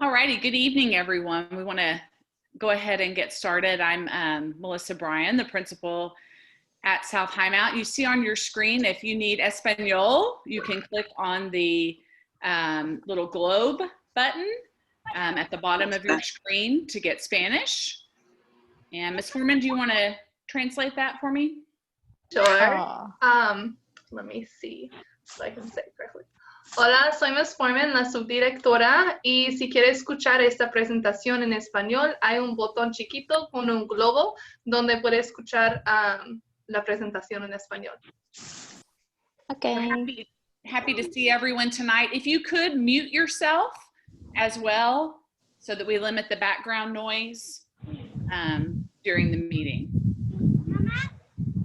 All righty, good evening, everyone. We want to go ahead and get started. I'm Melissa Bryan, the principal at South Highmount. You see on your screen, if you need Espanol, you can click on the little globe button at the bottom of your screen to get Spanish. And Ms. Foreman, do you want to translate that for me? Sure. Let me see so I can say it correctly. Hola, soy Ms. Foreman, la subdirectora, y si quiere escuchar esta presentación en español, hay un botón chiquito con un globo donde puede escuchar la presentación en español. Okay. Happy to see everyone tonight. If you could mute yourself as well so that we limit the background noise during the meeting.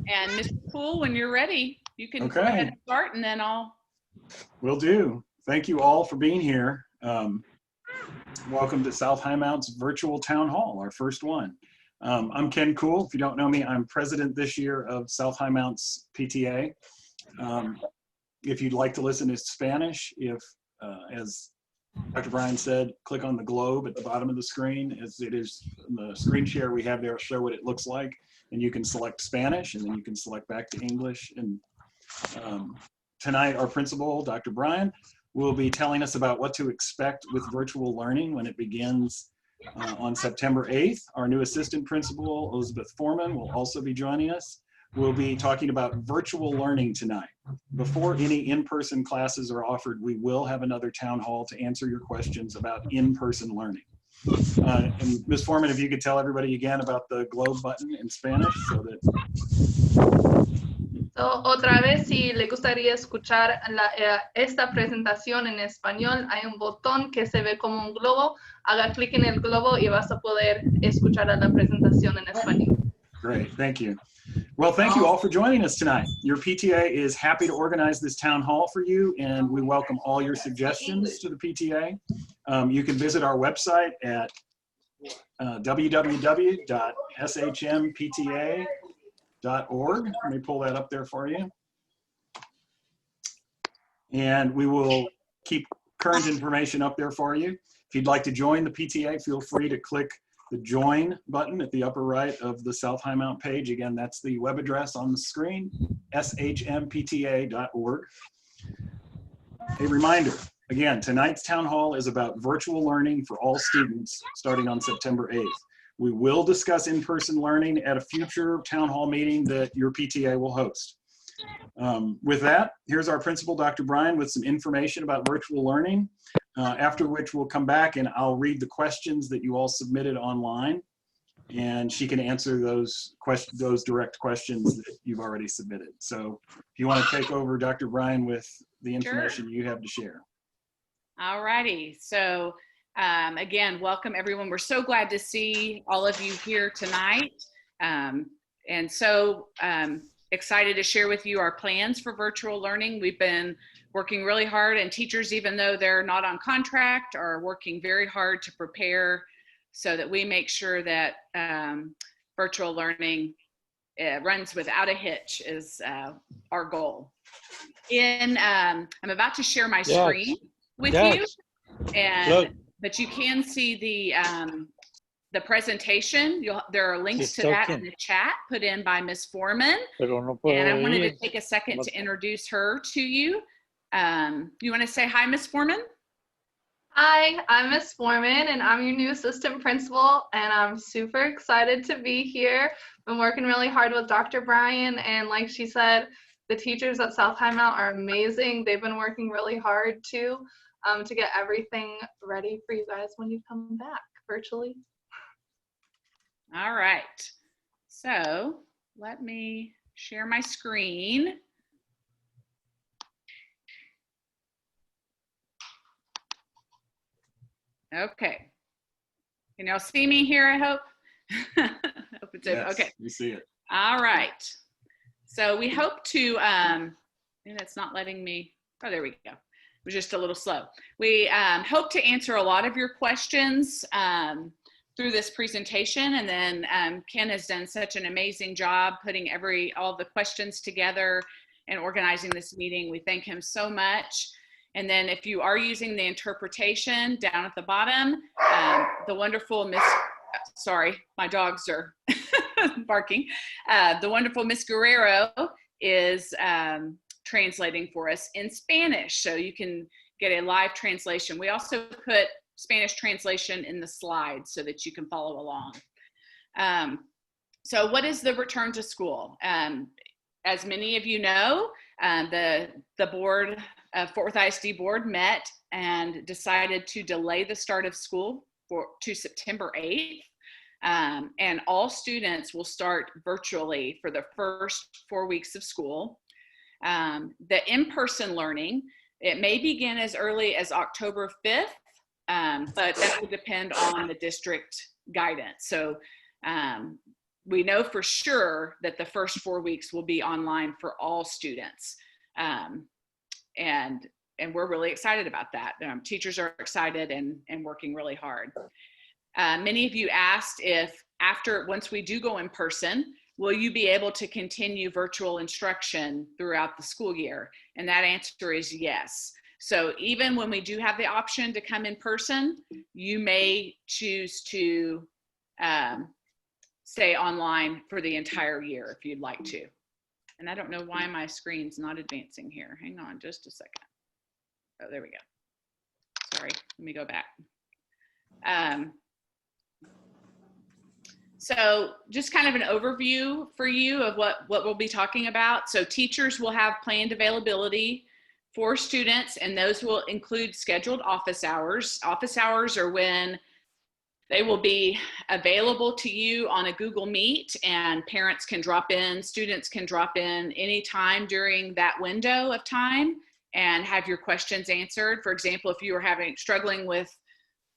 And Mr. Poole, when you're ready, you can go ahead and start, and then Will do. Thank you all for being here. Welcome to South Highmount's virtual town hall, our first one. I'm Ken Kuhl. If you don't know me, I'm president this year of South Highmount's PTA. If you'd like to listen to Spanish, as Dr. Bryan said, click on the globe at the bottom of the screen. As it is the screen share we have there, show what it looks like, and you can select Spanish, and then you can select back to English. And tonight, our principal, Dr. Bryan, will be telling us about what to expect with virtual learning when it begins on September 8th. Our new assistant principal, Elizabeth Foreman, will also be joining us. We'll be talking about virtual learning tonight. Before any in-person classes are offered, we will have another town hall to answer your questions about in-person learning. And Ms. Foreman, if you could tell everybody again about the globe button in Spanish so that... Otra vez, si le gustaría escuchar esta presentación en español, hay un botón que se ve como un globo. Haga clic en el globo y vas a poder escuchar la presentación en español. Great, thank you. Well, thank you all for joining us tonight. Your PTA is happy to organize this town hall for you, and we welcome all your suggestions to the PTA. You can visit our website at www.shmpta.org. Let me pull that up there for you. And we will keep current information up there for you. If you'd like to join the PTA, feel free to click the join button at the upper right of the South Highmount page. Again, that's the web address on the screen, shmpta.org. A reminder, again, tonight's town hall is about virtual learning for all students starting on September 8th. We will discuss in-person learning at a future town hall meeting that your PTA will host. With that, here's our principal, Dr. Bryan, with some information about virtual learning, after which we'll come back and I'll read the questions that you all submitted online, and she can answer those direct questions that you've already submitted. So if you want to take over, Dr. Bryan, with the information you have to share. All righty. So again, welcome everyone. We're so glad to see all of you here tonight. And so excited to share with you our plans for virtual learning. We've been working really hard, and teachers, even though they're not on contract, are working very hard to prepare so that we make sure that virtual learning runs without a hitch is our goal. I'm about to share my screen with you, but you can see the presentation. There are links to that in the chat put in by Ms. Foreman. And I wanted to take a second to introduce her to you. You want to say hi, Ms. Foreman? Hi, I'm Ms. Foreman, and I'm your new assistant principal, and I'm super excited to be here. Been working really hard with Dr. Bryan, and like she said, the teachers at South Highmount are amazing. They've been working really hard too, to get everything ready for you guys when you come back virtually. All right, so let me share my screen. Okay, can y'all see me here, I hope? Hope it's yes, okay. We see it. All right, so we hope to, and it's not letting me, oh, there we go. It was just a little slow. We hope to answer a lot of your questions through this presentation, and then Ken has done such an amazing job putting all the questions together and organizing this meeting. We thank him so much. And then if you are using the interpretation down at the bottom, the wonderful Miss, sorry, my dogs are barking. The wonderful Miss Guerrero is translating for us in Spanish. So you can get a live translation. We also put Spanish translation in the slides so that you can follow along. So what is the return to school? As many of you know, the board, Fort Worth ISD board met and decided to delay the start of school to September 8th. And all students will start virtually for the first 4 weeks of school. The in-person learning, it may begin as early as October 5th, but that will depend on the district guidance. So we know for sure that the first 4 weeks will be online for all students. And we're really excited about that. Teachers are excited and working really hard. Many of you asked if once we do go in person, will you be able to continue virtual instruction throughout the school year? And that answer is yes. So even when we do have the option to come in person, you may choose to stay online for the entire year if you'd like to. And I don't know why my screen's not advancing here. Hang on just a second. Oh, there we go. Sorry, let me go back. So just kind of an overview for you of what we'll be talking about. So teachers will have planned availability for students, and those will include scheduled office hours. Office hours are when they will be available to you on a Google Meet, and parents can drop in, students can drop in anytime during that window of time and have your questions answered. For example, if you were struggling with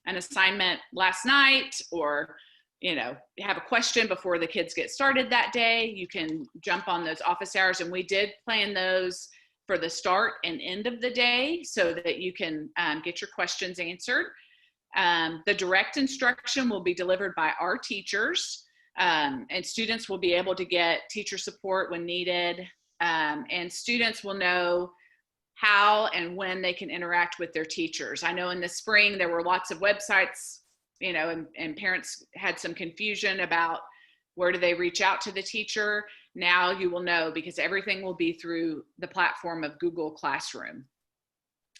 an assignment last night, or you have a question before the kids get started that day, you can jump on those office hours. And we did plan those for the start and end of the day so that you can get your questions answered. The direct instruction will be delivered by our teachers, and students will be able to get teacher support when needed. And students will know how and when they can interact with their teachers. I know in the spring there were lots of websites, and parents had some confusion about where do they reach out to the teacher. Now you will know, because everything will be through the platform of Google Classroom.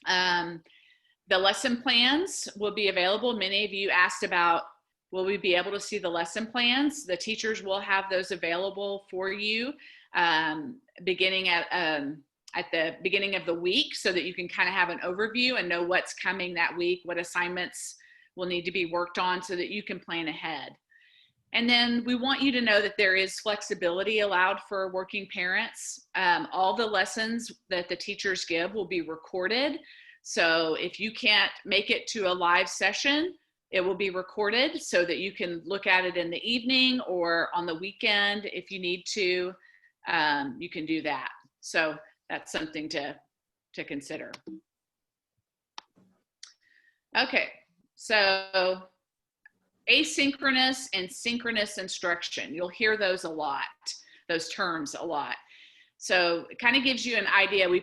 The lesson plans will be available. Many of you asked about, will we be able to see the lesson plans? The teachers will have those available for you beginning at the beginning of the week, so that you can kind of have an overview and know what's coming that week, what assignments will need to be worked on, so that you can plan ahead. And then we want you to know that there is flexibility allowed for working parents. All the lessons that the teachers give will be recorded. So if you can't make it to a live session, it will be recorded so that you can look at it in the evening or on the weekend. If you need to, you can do that. So that's something to consider. Okay, so asynchronous and synchronous instruction. You'll hear those a lot, those terms a lot. So it kind of gives you an idea. We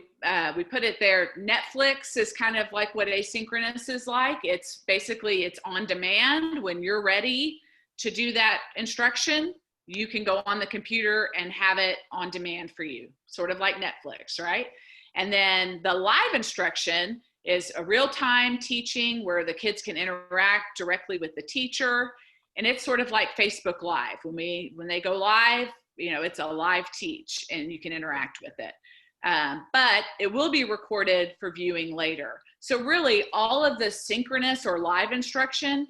put it there. Netflix is kind of like what asynchronous is like. It's basically, it's on demand. When you're ready to do that instruction, you can go on the computer and have it on demand for you, sort of like Netflix, right? And then the live instruction is a real-time teaching where the kids can interact directly with the teacher. And it's sort of like Facebook Live. When they go live, it's a live teach and you can interact with it. But it will be recorded for viewing later. So really all of the synchronous or live instruction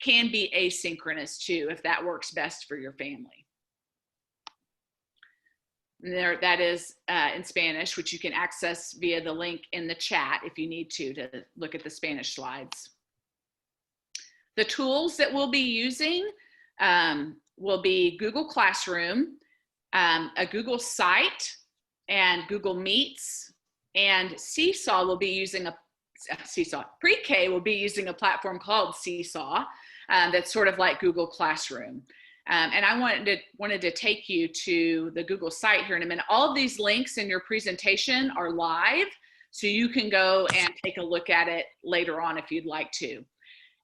can be asynchronous too, if that works best for your family. And that is in Spanish, which you can access via the link in the chat if you need to look at the Spanish slides. The tools that we'll be using will be Google Classroom, a Google site, and Google Meets, and Seesaw will be using PreK will be using a platform called Seesaw that's sort of like Google Classroom. And I wanted to take you to the Google site here in a minute. All of these links in your presentation are live, So you can go and take a look at it later on if you'd like to.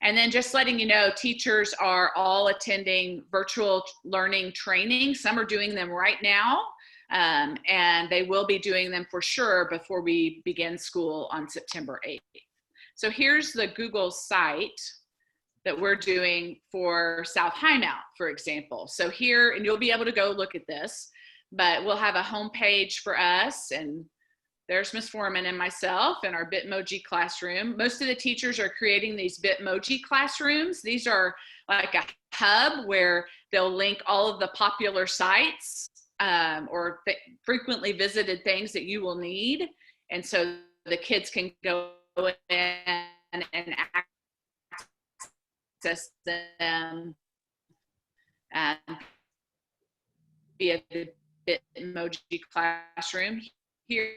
And then just letting you know, teachers are all attending virtual learning training. Some are doing them right now, and they will be doing them for sure before we begin school on September 8th. So here's the Google site that we're doing for South Highmount, for example. So here, and you'll be able to go look at this, but we'll have a homepage for us, and there's Ms. Foreman and myself in our Bitmoji classroom. Most of the teachers are creating these Bitmoji classrooms. These are like a hub where they'll link all of the popular sites or frequently visited things that you will need. And so the kids can go in and access them via the Bitmoji classroom. Here,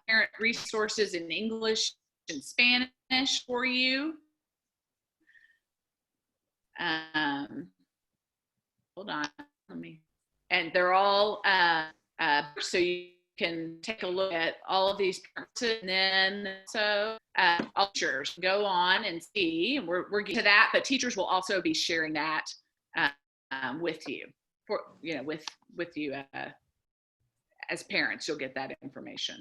parent resources in English and Spanish for you. Hold on, and they're all, so you can take a look at all of these parts, and then so teachers go on and see, and we're getting to that, but teachers will also be sharing that with you, with you as parents. You'll get that information.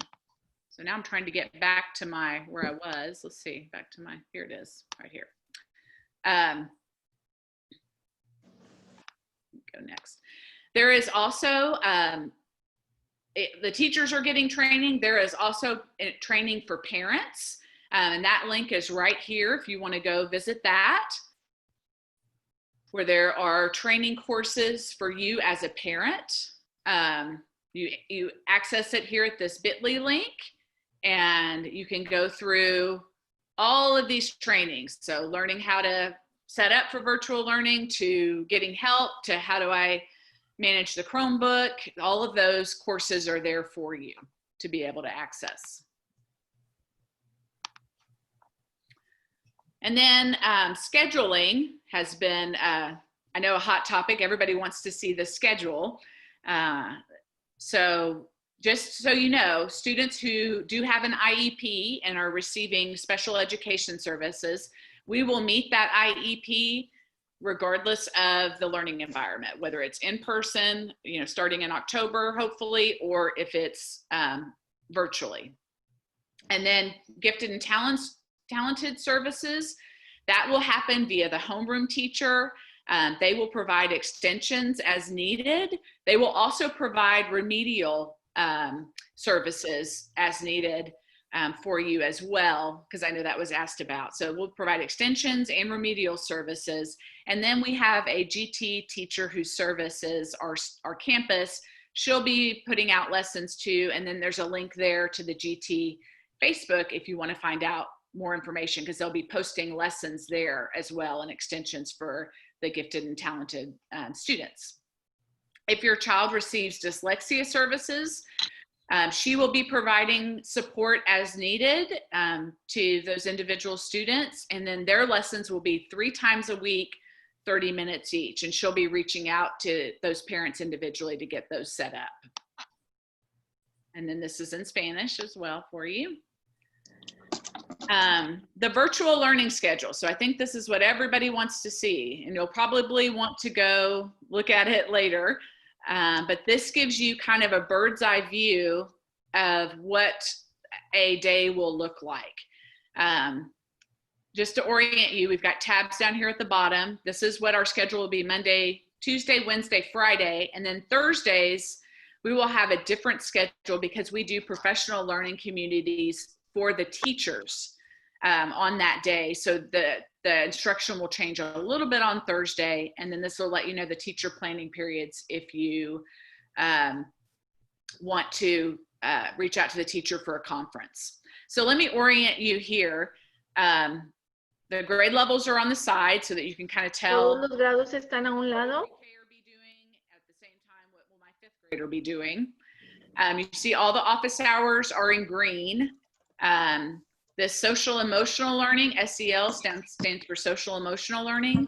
So now I'm trying to get back to where I was. Let's see, back to here it is, right here. Go next. There is also, the teachers are getting training. There is also training for parents. And that link is right here if you want to go visit that, where there are training courses for you as a parent. You access it here at this bit.ly link, and you can go through all of these trainings. So learning how to set up for virtual learning, to getting help, to how do I manage the Chromebook. All of those courses are there for you to be able to access. And then scheduling has been, I know, a hot topic. Everybody wants to see the schedule. So just so you know, students who do have an IEP and are receiving special education services, we will meet that IEP regardless of the learning environment, whether it's in person, starting in October, hopefully, or if it's virtually. And then gifted and talented services, that will happen via the homeroom teacher. They will provide extensions as needed. They will also provide remedial services as needed for you as well, because I know that was asked about. So we'll provide extensions and remedial services. And then we have a GT teacher who services our campus. She'll be putting out lessons too. And then there's a link there to the GT Facebook if you want to find out more information, because they'll be posting lessons there as well and extensions for the gifted and talented students. If your child receives dyslexia services, she will be providing support as needed to those individual students, and then their lessons will be 3 times a week, 30 minutes each, and she'll be reaching out to those parents individually to get those set up. And then this is in Spanish as well for you. The virtual learning schedule. So I think this is what everybody wants to see, and you'll probably want to go look at it later. But this gives you kind of a bird's eye view of what a day will look like. Just to orient you, we've got tabs down here at the bottom. This is what our schedule will be: Monday, Tuesday, Wednesday, Friday, and then Thursdays, we will have a different schedule because we do professional learning communities for the teachers on that day. So the instruction will change a little bit on Thursday, and then this will let you know the teacher planning periods if you want to reach out to the teacher for a conference. So let me orient you here. The grade levels are on the side so that you can kind of tell Todos los grados están a un lado. what be doing at the same time. What will my 5th grader be doing? You see all the office hours are in green. This social emotional learning, SEL stands for social emotional learning.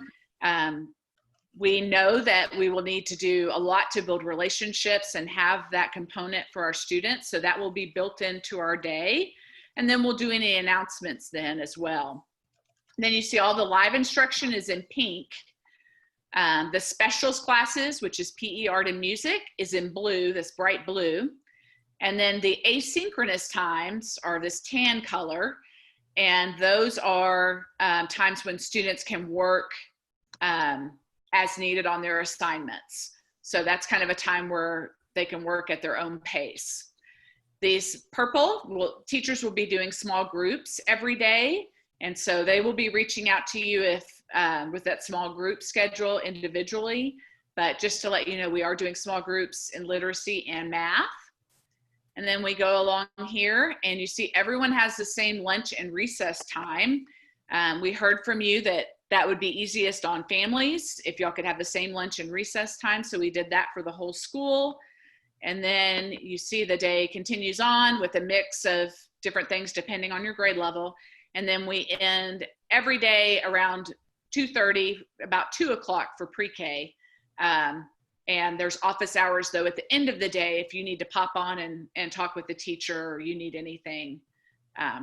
We know that we will need to do a lot to build relationships and have that component for our students. So that will be built into our day. And then we'll do any announcements then as well. And then you see all the live instruction is in pink. The specials classes, which is PE, art, and music, is in blue, this bright blue. And then the asynchronous times are this tan color. And those are times when students can work as needed on their assignments. So that's kind of a time where they can work at their own pace. These purple, teachers will be doing small groups every day. And so they will be reaching out to you if with that small group schedule individually. But just to let you know, we are doing small groups in literacy and math. And then we go along here and you see everyone has the same lunch and recess time. We heard from you that would be easiest on families if y'all could have the same lunch and recess time. So we did that for the whole school. And then you see the day continues on with a mix of different things depending on your grade level. And then we end every day around 2:30, about 2 o'clock for pre-K. And there's office hours though at the end of the day if you need to pop on and talk with the teacher or you need anything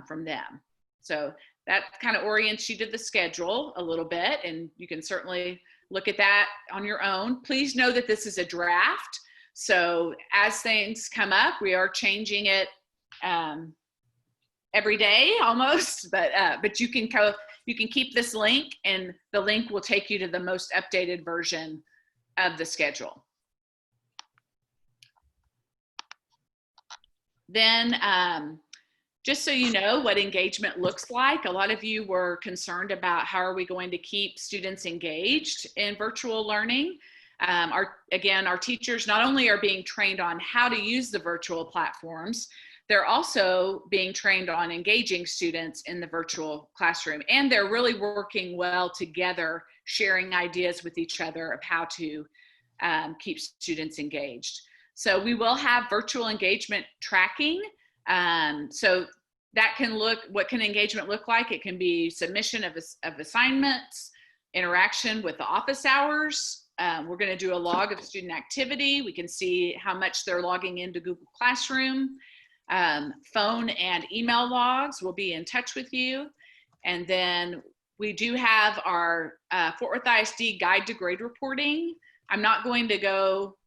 from them. So that kind of orients you to the schedule a little bit, and you can certainly look at that on your own. Please know that this is a draft. So as things come up, we are changing it every day almost, but you can keep this link and the link will take you to the most updated version of the schedule. Then just so you know what engagement looks like, a lot of you were concerned about how are we going to keep students engaged in virtual learning. Our teachers not only are being trained on how to use the virtual platforms, they're also being trained on engaging students in the virtual classroom, and they're really working well together, sharing ideas with each other of how to keep students engaged. So we will have virtual engagement tracking. So that can what can engagement look like? It can be submission of assignments, interaction with the office hours. We're going to do a log of student activity. We can see how much they're logging into Google Classroom. Phone and email logs will be in touch with you. And then we do have our Fort Worth ISD guide to grade reporting. I'm not going to go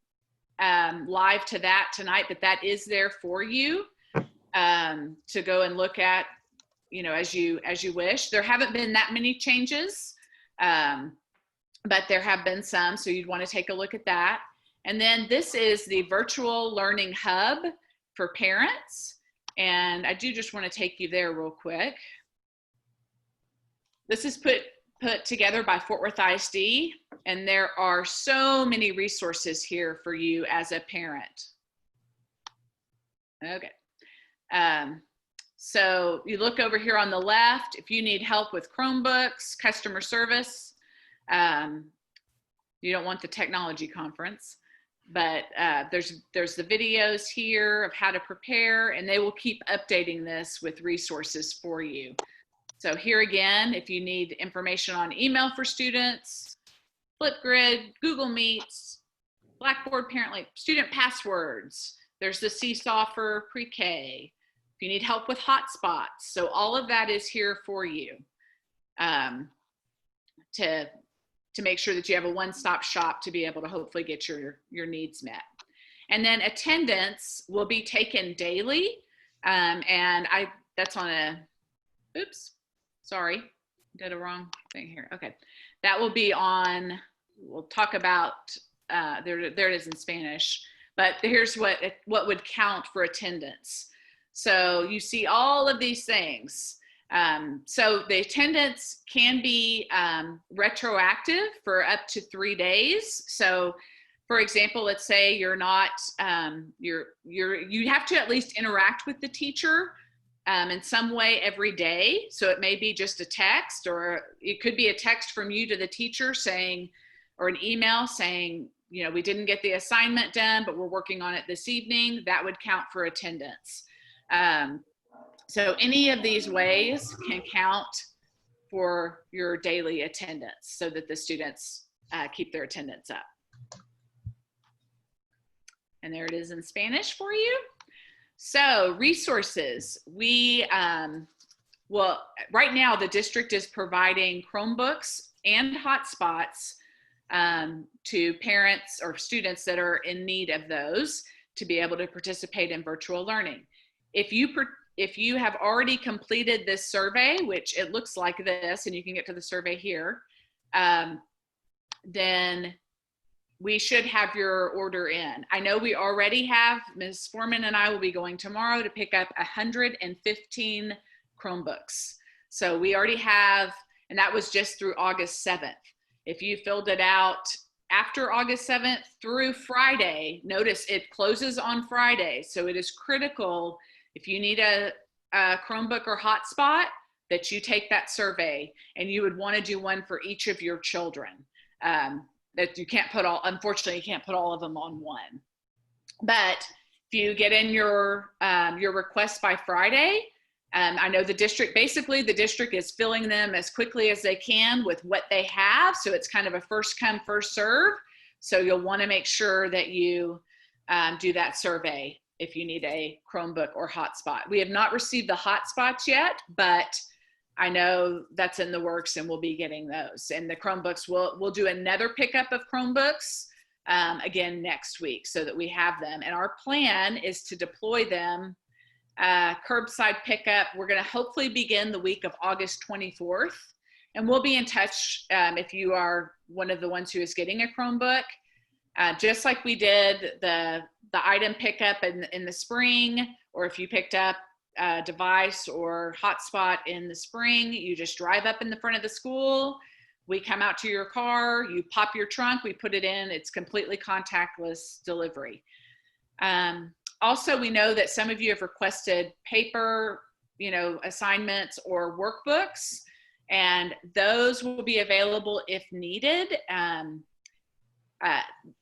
live to that tonight, but that is there for you to go and look at, as you wish. There haven't been that many changes, but there have been some, so you'd want to take a look at that. And then this is the virtual learning hub for parents. And I do just want to take you there real quick. This is put together by Fort Worth ISD, and there are so many resources here for you as a parent. Okay. So you look over here on the left, if you need help with Chromebooks, customer service, you don't want the technology conference, but there's the videos here of how to prepare, and they will keep updating this with resources for you. So here again, if you need information on email for students, Flipgrid, Google Meets, Blackboard Parent student passwords, there's the Seesaw for pre-K. If you need help with hotspots, so all of that is here for you to make sure that you have a one-stop shop to be able to hopefully get your needs met. And then attendance will be taken daily. That's on a, oops, sorry, did a wrong thing here. Okay, that will be on, we'll talk about, there it is in Spanish, but here's what would count for attendance. So you see all of these things. So the attendance can be retroactive for up to 3 days. So for example, let's say you're not, you have to at least interact with the teacher in some way every day. So it may be just a text, or it could be a text from you to the teacher saying, or an email saying, we didn't get the assignment done, but we're working on it this evening. That would count for attendance. So any of these ways can count for your daily attendance so that the students keep their attendance up. And there it is in Spanish for you. So resources, well, right now the district is providing Chromebooks and hotspots to parents or students that are in need of those to be able to participate in virtual learning. If you have already completed this survey, which it looks like this, and you can get to the survey here, then we should have your order in. I know we already have, Ms. Foreman and I will be going tomorrow to pick up 115 Chromebooks. So we already have, and that was just through August 7th. If you filled it out after August 7th through Friday, notice it closes on Friday. So it is critical if you need a Chromebook or hotspot that you take that survey, and you would want to do one for each of your children. That you can't put all, unfortunately, you can't put all of them on one. But if you get in your request by Friday, I know the district, basically the district is filling them as quickly as they can with what they have. So it's kind of a first come, first serve. So you'll want to make sure that you do that survey if you need a Chromebook or hotspot. We have not received the hotspots yet, but I know that's in the works and we'll be getting those. And the Chromebooks, we'll do another pickup of Chromebooks again next week so that we have them. And our plan is to deploy them curbside pickup. We're going to hopefully begin the week of August 24th. And we'll be in touch if you are one of the ones who is getting a Chromebook. Just like we did the item pickup in the spring, or if you picked up a device or hotspot in the spring, you just drive up in the front of the school. We come out to your car, you pop your trunk, we put it in, it's completely contactless delivery. Also, we know that some of you have requested paper, assignments or workbooks, and those will be available if needed.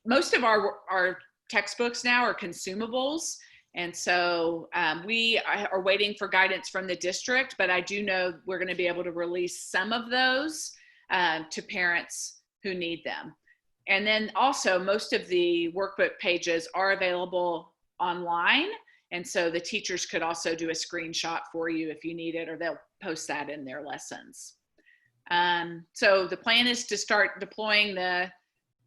Most of our textbooks now are consumables. And so we are waiting for guidance from the district, but I do know we're going to be able to release some of those to parents who need them. And then also most of the workbook pages are available online. And so the teachers could also do a screenshot for you if you need it, or they'll post that in their lessons. So the plan is to start deploying the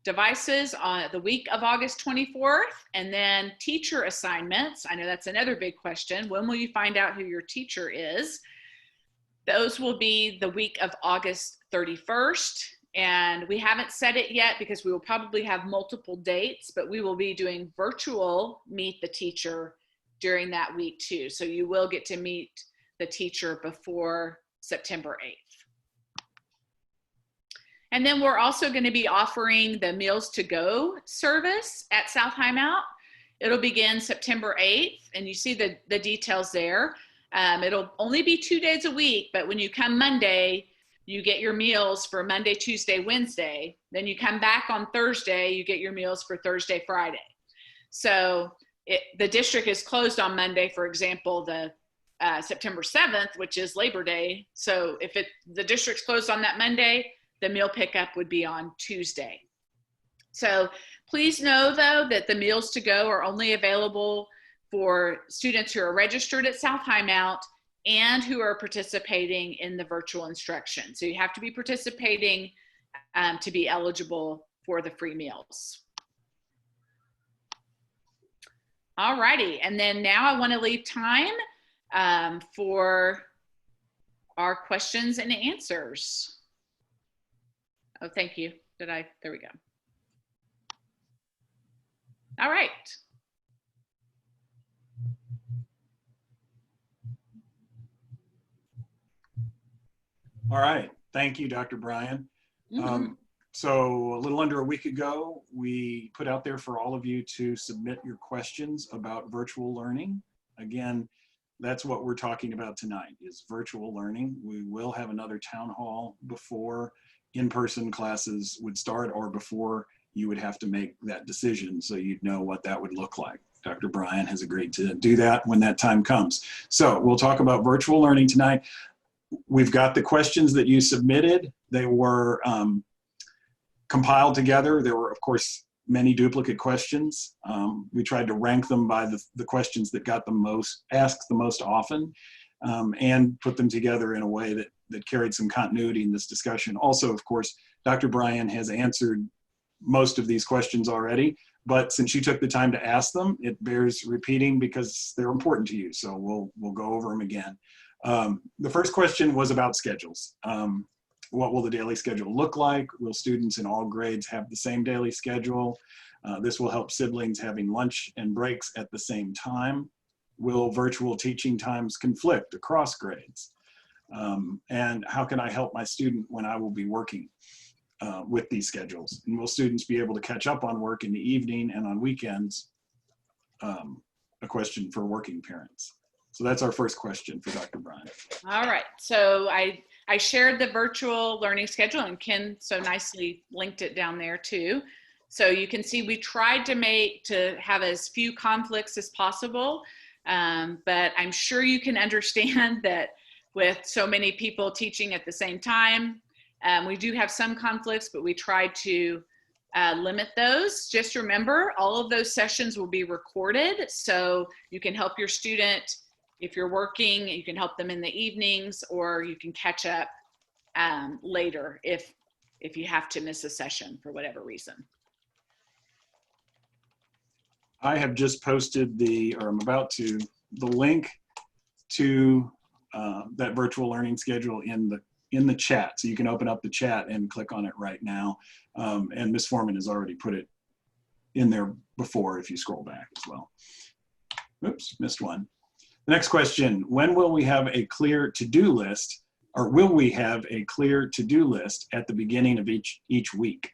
devices on the week of August 24th, and then teacher assignments. I know that's another big question. When will you find out who your teacher is? Those will be the week of August 31st. And we haven't set it yet because we will probably have multiple dates, but we will be doing virtual Meet the Teacher during that week too. So you will get to meet the teacher before September 8th. And then we're also going to be offering the Meals to Go service at South Highmount. It'll begin September 8th, and you see the details there. It'll only be 2 days a week, but when you come Monday, you get your meals for Monday, Tuesday, Wednesday. Then you come back on Thursday, you get your meals for Thursday, Friday. So the district is closed on Monday, for example, the September 7th, which is Labor Day. So if the district's closed on that Monday, the meal pickup would be on Tuesday. So please know though that the Meals to Go are only available for students who are registered at South Highmount and who are participating in the virtual instruction. So you have to be participating to be eligible for the free meals. All righty, and then now I want to leave time for our questions and answers. Oh, thank you. There we go. All right. All right. Thank you, Dr. Bryan. Mm-hmm. So a little under a week ago, we put out there for all of you to submit your questions about virtual learning. Again, that's what we're talking about tonight, is virtual learning. We will have another town hall before in-person classes would start, or before you would have to make that decision, so you'd know what that would look like. Dr. Bryan has agreed to do that when that time comes. So we'll talk about virtual learning tonight. We've got the questions that you submitted. They were compiled together. There were, of course, many duplicate questions. We tried to rank them by the questions that got asked the most often, and put them together in a way that carried some continuity in this discussion. Also, of course, Dr. Bryan has answered most of these questions already, but since you took the time to ask them, it bears repeating because they're important to you. So we'll go over them again. The first question was about schedules. What will the daily schedule look like? Will students in all grades have the same daily schedule? This will help siblings having lunch and breaks at the same time. Will virtual teaching times conflict across grades? And how can I help my student when I will be working with these schedules? And will students be able to catch up on work in the evening and on weekends? A question for working parents. So that's our first question for Dr. Bryan. All right, so I shared the virtual learning schedule, and Ken so nicely linked it down there too. So you can see we tried to have as few conflicts as possible, but I'm sure you can understand that with so many people teaching at the same time, we do have some conflicts, but we try to limit those. Just remember, all of those sessions will be recorded, so you can help your student. If you're working, you can help them in the evenings, or you can catch up later if you have to miss a session for whatever reason. I have just posted I'm about to, the link to that virtual learning schedule in the chat. So you can open up the chat and click on it right now. And Ms. Foreman has already put it in there before if you scroll back as well. Oops, missed one. The next question, when will we have a clear to-do list, or will we have a clear to-do list at the beginning of each week?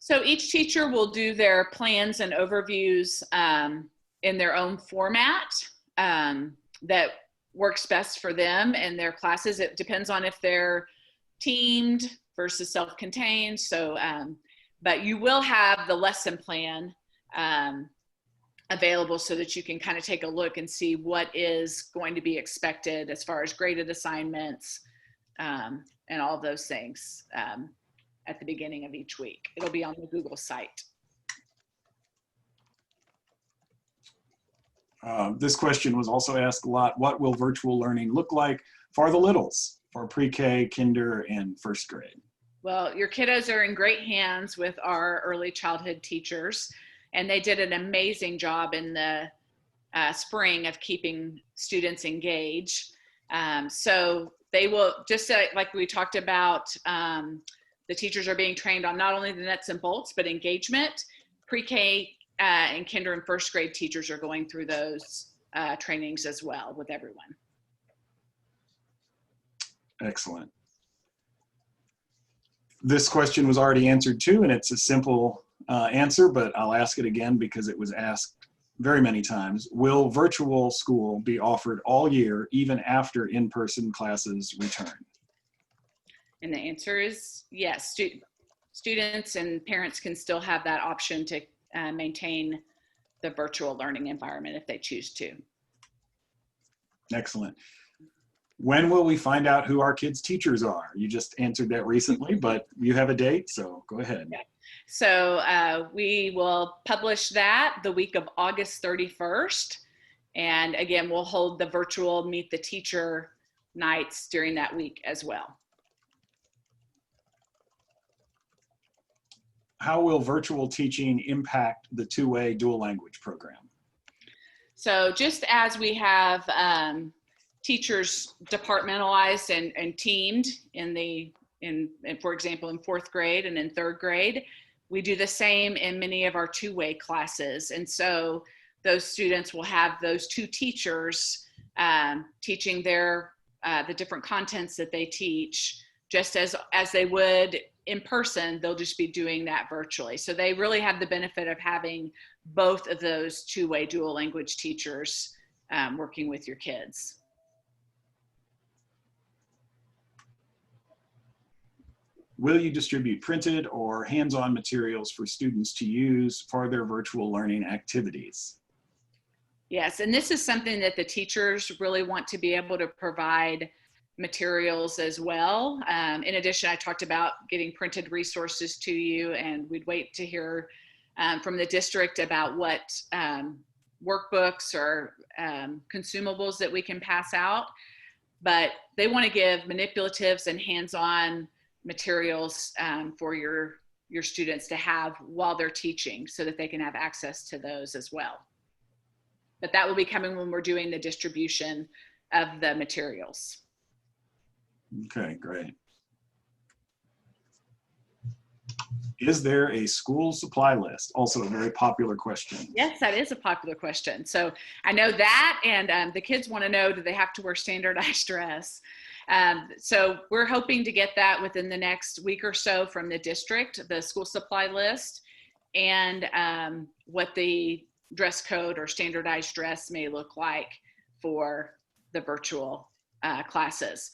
So each teacher will do their plans and overviews in their own format that works best for them and their classes. It depends on if they're teamed versus self-contained. So, but you will have the lesson plan available so that you can kind of take a look and see what is going to be expected as far as graded assignments and all of those things at the beginning of each week. It'll be on the Google site. This question was also asked a lot. What will virtual learning look like for the littles, for pre-K, kinder, and first grade? Well, your kiddos are in great hands with our early childhood teachers, and they did an amazing job in the spring of keeping students engaged. So they will, just like we talked about, the teachers are being trained on not only the nuts and bolts, but engagement. Pre-K and kinder and first grade teachers are going through those trainings as well with everyone. Excellent. This question was already answered too, and it's a simple answer, but I'll ask it again because it was asked very many times. Will virtual school be offered all year, even after in-person classes return? And the answer is yes. Students and parents can still have that option to maintain the virtual learning environment if they choose to. Excellent. When will we find out who our kids' teachers are? You just answered that recently, but you have a date, so go ahead. Yeah. So we will publish that the week of August 31st. And again, we'll hold the virtual Meet the Teacher nights during that week as well. How will virtual teaching impact the two-way dual language program? So just as we have teachers departmentalized and teamed for example, in fourth grade and in third grade, we do the same in many of our two-way classes. And so those students will have those two teachers teaching the different contents that they teach, just as they would in person. They'll just be doing that virtually. So they really have the benefit of having both of those two-way dual language teachers working with your kids. Will you distribute printed or hands-on materials for students to use for their virtual learning activities? Yes, and this is something that the teachers really want to be able to provide materials as well. In addition, I talked about getting printed resources to you, and we'd wait to hear from the district about what workbooks or consumables that we can pass out. But they want to give manipulatives and hands-on materials for your students to have while they're teaching, so that they can have access to those as well. But that will be coming when we're doing the distribution of the materials. Okay, great. Is there a school supply list? Also a very popular question. Yes, that is a popular question. So I know that, and the kids want to know, do they have to wear standardized dress? So we're hoping to get that within the next week or so from the district, the school supply list, and what the dress code or standardized dress may look like for the virtual classes.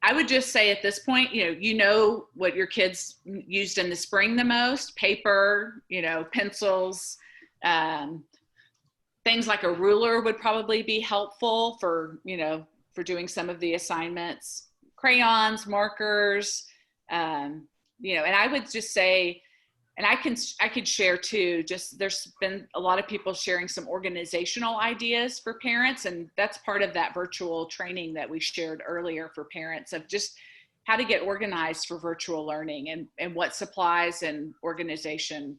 I would just say at this point, you know what your kids used in the spring the most: paper, pencils, things like a ruler would probably be helpful for, for doing some of the assignments, crayons, markers, and I would just say, and I could share too, just there's been a lot of people sharing some organizational ideas for parents, and that's part of that virtual training that we shared earlier for parents, of just how to get organized for virtual learning and what supplies and organization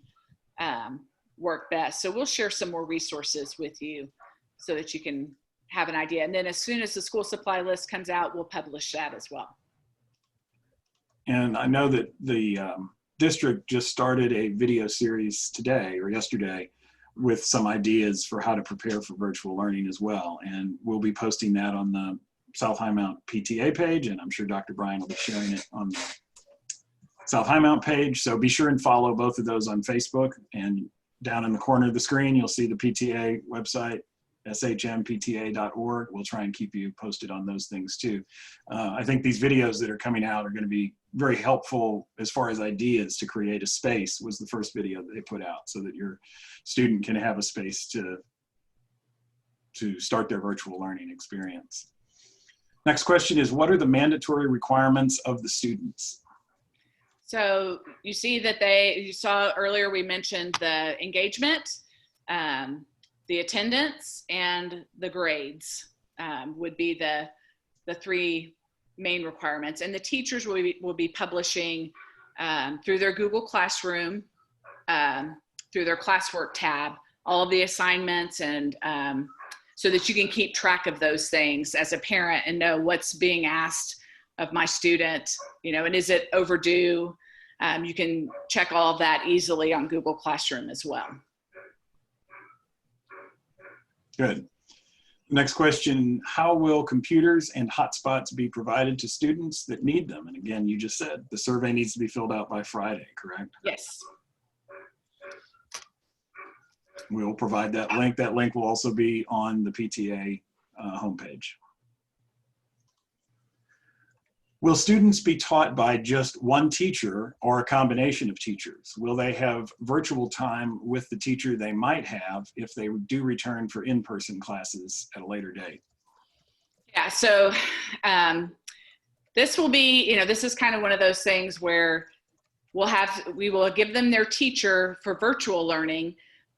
work best. So we'll share some more resources with you so that you can have an idea. And then as soon as the school supply list comes out, we'll publish that as well. And I know that the district just started a video series today or yesterday with some ideas for how to prepare for virtual learning as well. And we'll be posting that on the South Highmount PTA page, and I'm sure Dr. Bryan will be sharing it on the South Highmount page. So be sure and follow both of those on Facebook, and down in the corner of the screen, you'll see the PTA website, shmpta.org. We'll try and keep you posted on those things too. I think these videos that are coming out are going to be very helpful as far as ideas to create a space. Was the first video that they put out, so that your student can have a space to start their virtual learning experience. Next question is, what are the mandatory requirements of the students? So you see that you saw earlier, we mentioned the engagement, the attendance, and the grades would be the three main requirements. And the teachers will be publishing through their Google Classroom, through their classwork tab, all of the assignments, and so that you can keep track of those things as a parent and know what's being asked of my student, and is it overdue? You can check all of that easily on Google Classroom as well. Good. Next question, how will computers and hotspots be provided to students that need them? And again, you just said the survey needs to be filled out by Friday, correct? Yes. We will provide that link. That link will also be on the PTA homepage. Will students be taught by just one teacher or a combination of teachers? Will they have virtual time with the teacher they might have if they do return for in-person classes at a later date? Yeah, so this will be, this is kind of one of those things where we will give them their teacher for virtual learning,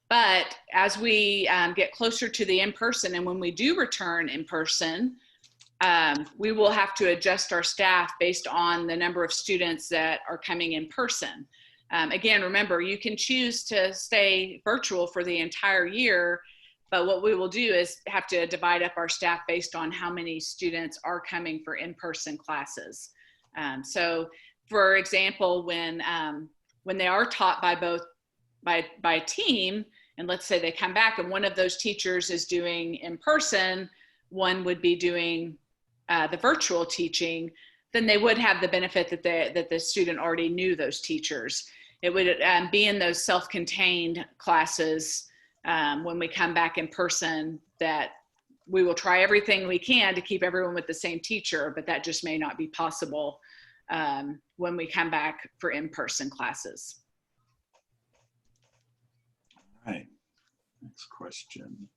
but as we get closer to the in-person, and when we do return in person, we will have to adjust our staff based on the number of students that are coming in person. Again, remember, you can choose to stay virtual for the entire year, but what we will do is have to divide up our staff based on how many students are coming for in-person classes. So for example, when they are taught by a team, and let's say they come back and one of those teachers is doing in person, one would be doing the virtual teaching, then they would have the benefit that the student already knew those teachers. It would be in those self-contained classes when we come back in person, that we will try everything we can to keep everyone with the same teacher, but that just may not be possible when we come back for in-person classes. All right, next question.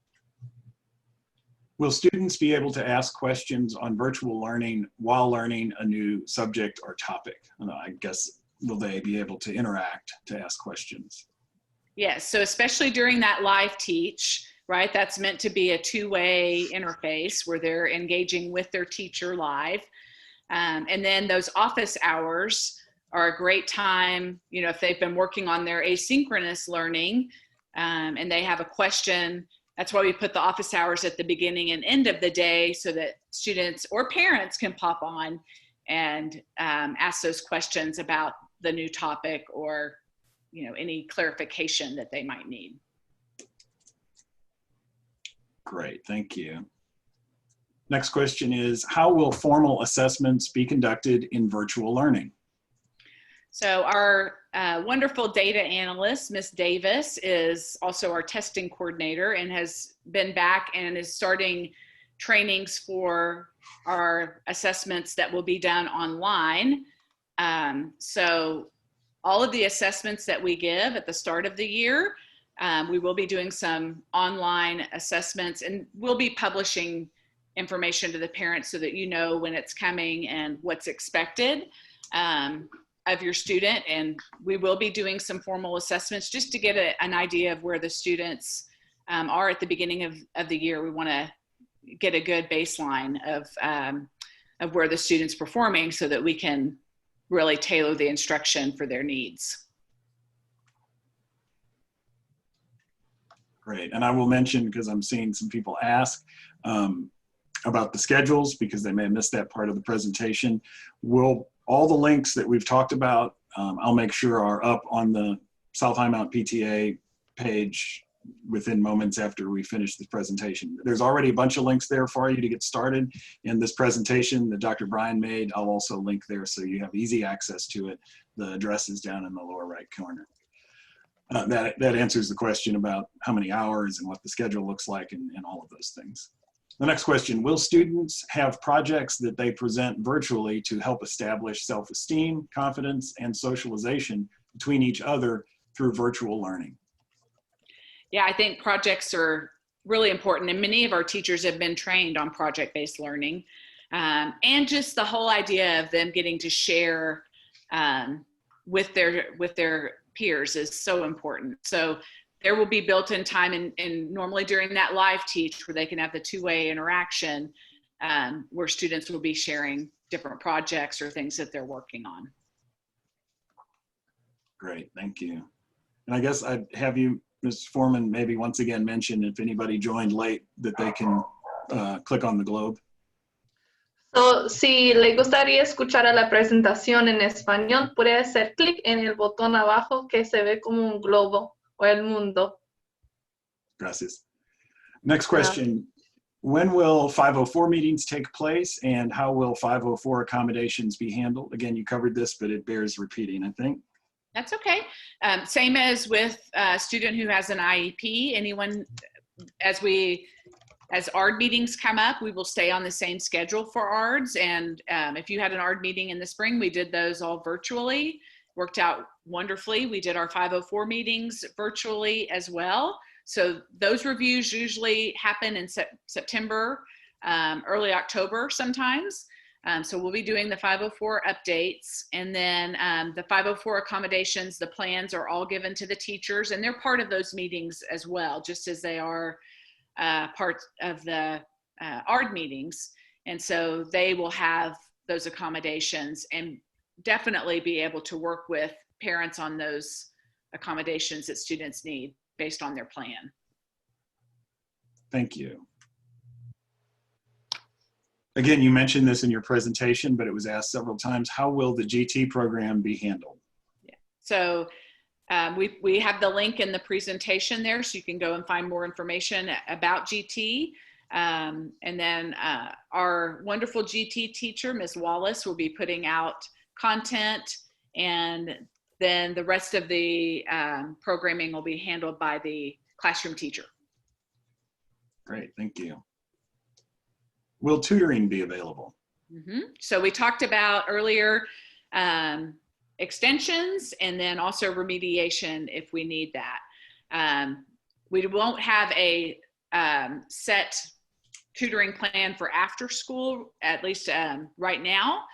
Will students be able to ask questions on virtual learning while learning a new subject or topic? I guess, will they be able to interact to ask questions? Yes, so especially during that live teach, right? That's meant to be a two-way interface where they're engaging with their teacher live. And then those office hours are a great time, you know, if they've been working on their asynchronous learning and they have a question. That's why we put the office hours at the beginning and end of the day so that students or parents can pop on and ask those questions about the new topic or, you know, any clarification that they might need. Great, thank you. Next question is, how will formal assessments be conducted in virtual learning? So our wonderful data analyst, Ms. Davis, is also our testing coordinator and has been back and is starting trainings for our assessments that will be done online. So all of the assessments that we give at the start of the year, we will be doing some online assessments, and we'll be publishing information to the parents so that you know when it's coming and what's expected of your student. And we will be doing some formal assessments just to get an idea of where the students are at the beginning of the year. We want to get a good baseline of where the student's performing so that we can really tailor the instruction for their needs. Great, and I will mention, because I'm seeing some people ask about the schedules, because they may have missed that part of the presentation. All the links that we've talked about, I'll make sure are up on the South Highmount PTA page within moments after we finish this presentation. There's already a bunch of links there for you to get started. In this presentation that Dr. Brian made, I'll also link there so you have easy access to it. The address is down in the lower right corner. That answers the question about how many hours and what the schedule looks like and all of those things. The next question, will students have projects that they present virtually to help establish self-esteem, confidence, and socialization between each other through virtual learning? Yeah, I think projects are really important, and many of our teachers have been trained on project-based learning, and just the whole idea of them getting to share with their peers is so important. So there will be built-in time and normally during that live teach where they can have the two-way interaction where students will be sharing different projects or things that they're working on. Great, thank you. And I guess I'd have you, Ms. Foreman, maybe once again mention if anybody joined late that they can click on the globe. So, si le gustaría escuchar a la presentación en español, puede hacer clic en el botón abajo que se ve como un globo o el mundo. Gracias. Next question. When will 504 meetings take place and how will 504 accommodations be handled? Again, you covered this, but it bears repeating, I think. That's okay. Same as with a student who has an IEP, anyone, as ARD meetings come up, we will stay on the same schedule for ARDs. And if you had an ARD meeting in the spring, we did those all virtually. Worked out wonderfully. We did our 504 meetings virtually as well. So those reviews usually happen in September, early October sometimes. So we'll be doing the 504 updates, and then the 504 accommodations, the plans are all given to the teachers, and they're part of those meetings as well, just as they are part of the ARD meetings. And so they will have those accommodations and definitely be able to work with parents on those accommodations that students need based on their plan. Thank you. Again, you mentioned this in your presentation, but it was asked several times. How will the GT program be handled? Yeah. So we have the link in the presentation there, so you can go and find more information about GT. And then our wonderful GT teacher, Ms. Wallace, will be putting out content, and then the rest of the programming will be handled by the classroom teacher. Great, thank you. Will tutoring be available? So we talked about earlier extensions and then also remediation if we need that. We won't have a set tutoring plan for after school, at least right now.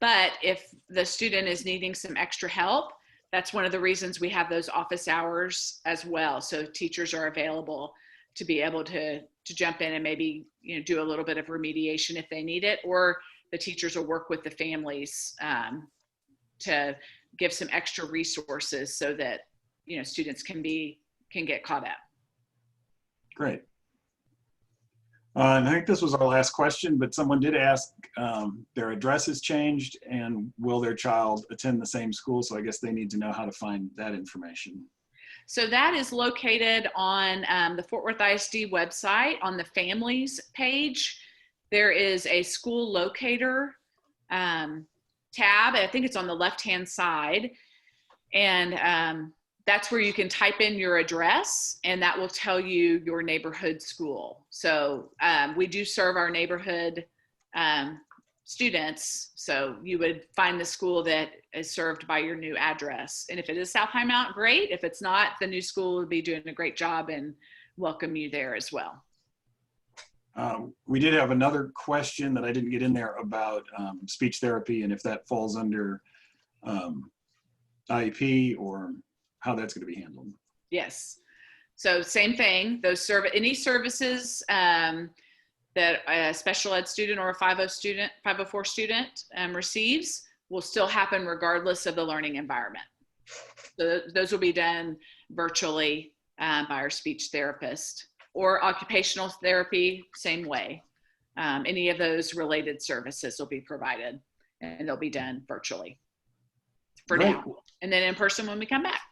But if the student is needing some extra help, that's one of the reasons we have those office hours as well. So teachers are available to be able to jump in and maybe, you know, do a little bit of remediation if they need it, or the teachers will work with the families to give some extra resources so that, you know, students can get caught up. Great. And I think this was our last question, but someone did ask, their address has changed and will their child attend the same school? So I guess they need to know how to find that information. So that is located on the Fort Worth ISD website on the families page. There is a school locator tab. I think it's on the left-hand side. And that's where you can type in your address and that will tell you your neighborhood school. So we do serve our neighborhood students. So you would find the school that is served by your new address. And if it is South High Mount, great. If it's not, the new school would be doing a great job and welcome you there as well. We did have another question that I didn't get in there about speech therapy and if that falls under IEP or how that's going to be handled. Yes. So same thing, any services that a special ed student or a 504 student receives will still happen regardless of the learning environment. So those will be done virtually by our speech therapist, or occupational therapy, same way. Any of those related services will be provided and they'll be done virtually for now. And then in person when we come back.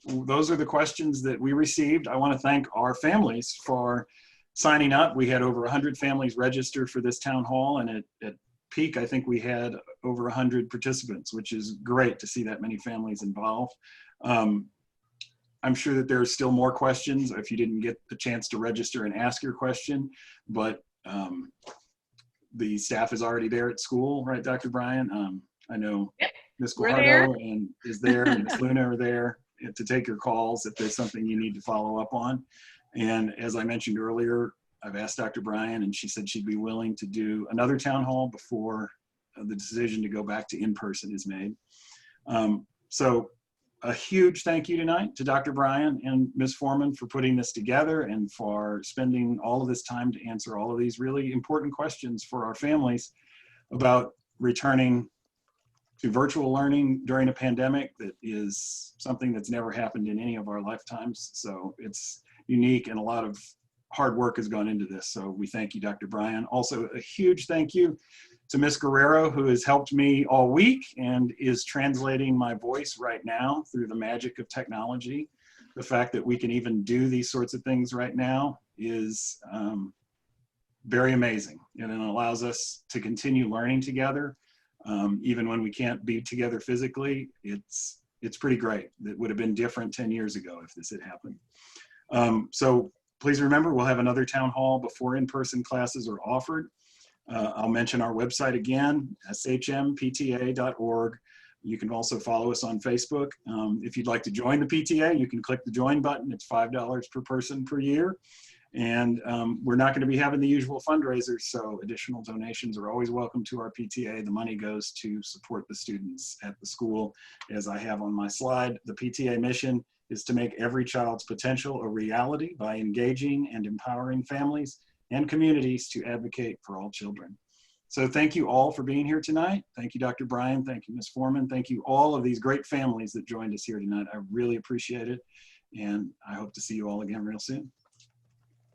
Those are the questions that we received. I want to thank our families for signing up. We had over 100 families register for this town hall, and at peak, I think we had over 100 participants, which is great to see that many families involved. I'm sure that there are still more questions if you didn't get the chance to register and ask your question, but the staff is already there at school, right, Dr. Bryan? I know Ms. Guajardo and is there, and Ms. Luna are there to take your calls if there's something you need to follow up on. And as I mentioned earlier, I've asked Dr. Bryan and she said she'd be willing to do another town hall before the decision to go back to in-person is made. So a huge thank you tonight to Dr. Bryan and Ms. Foreman for putting this together and for spending all of this time to answer all of these really important questions for our families about returning to virtual learning during a pandemic that is something that's never happened in any of our lifetimes. So it's unique and a lot of hard work has gone into this. So we thank you, Dr. Bryan. Also a huge thank you to Ms. Guerrero, who has helped me all week and is translating my voice right now through the magic of technology. The fact that we can even do these sorts of things right now is very amazing. And it allows us to continue learning together. Even when we can't be together physically, it's pretty great. It would have been different 10 years ago if this had happened. So please remember, we'll have another town hall before in-person classes are offered. I'll mention our website again, shmpta.org. You can also follow us on Facebook. If you'd like to join the PTA, you can click the join button. It's $5 per person per year. And we're not going to be having the usual fundraisers, so additional donations are always welcome to our PTA. The money goes to support the students at the school. As I have on my slide, the PTA mission is to make every child's potential a reality by engaging and empowering families and communities to advocate for all children. So thank you all for being here tonight. Thank you, Dr. Bryan. Thank you, Ms. Foreman. Thank you all of these great families that joined us here tonight. I really appreciate it. And I hope to see you all again real soon.